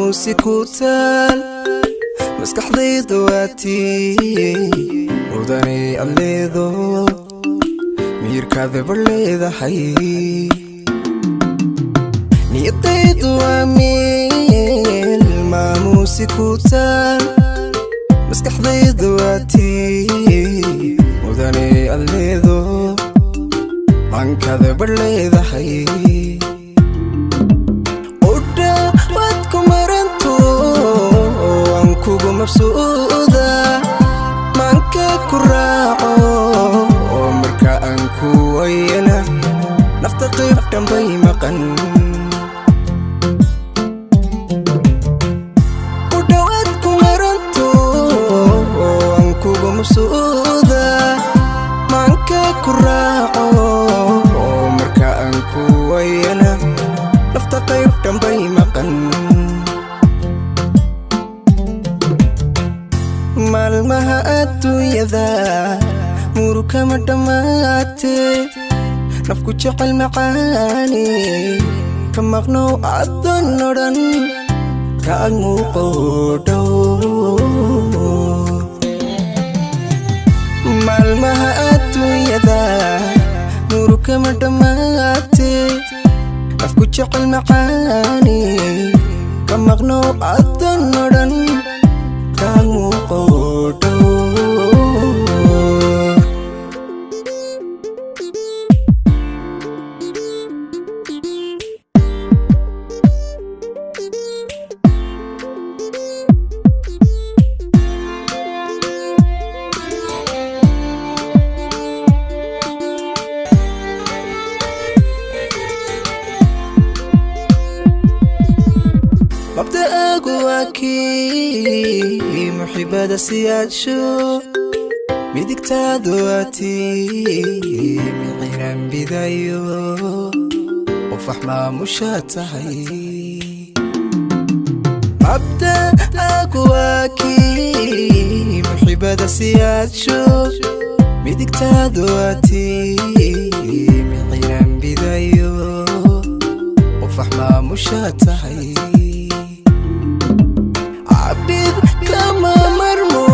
موسيقوتال مسكح ضي دواتي وداني الليذو مير كاذب الليذا حي نيطي دواميل ما موسيقوتال مسكح ضي دواتي وداني الليذو عن كاذب الليذا حي kugu mabsuuda manka ku raaco oo marka aan ku wayna nafta qayb dhanbay maqan u dhawaad ku maranto oo aan kugu mabsuuda manka ku raaco oo marka aan ku wayna nafta qayb dhanbay maqan maalmaha adduunyada muruka ma dhammaatee nafku jecel macaani ka maqnow addoon odhan ka agmuuqo dhow maalmaha adduunyada muruka ma dhammaatee nafku jecel macaani ka maqnow addoon odhan Agmuuqo مبدأك واكي محبة سيادشو بيدك تادواتي من غير بدايو وفحمة مشاتهي مبدأك واكي محبة سيادشو بيدك تادواتي من غير بدايو وفحمة مشاتهي عبيد كما مرمو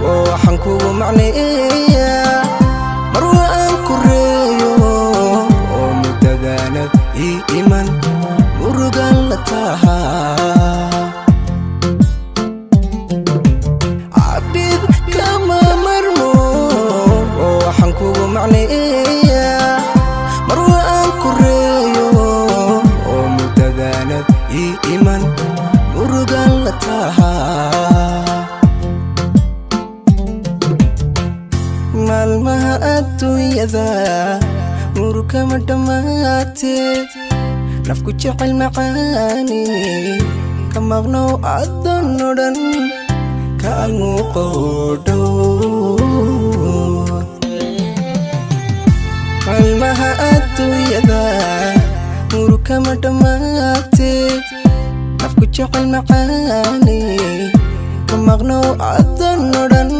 وحنكو معنية مروى أنكريو ومتدانت إيمان مرقان لتاها عبيد كما مرمو وحنكو معنية مروى أنكريو ومتدانت إيمان مرقان لتاها maalmaha adduunyada muruka ma dhammaatee nafku jecel macaani ka maqnow addoon odhan ka agmuuqo dhow maalmaha adduunyada muruka ma dhammaatee nafku jecel macaani ka maqnow addoon odhan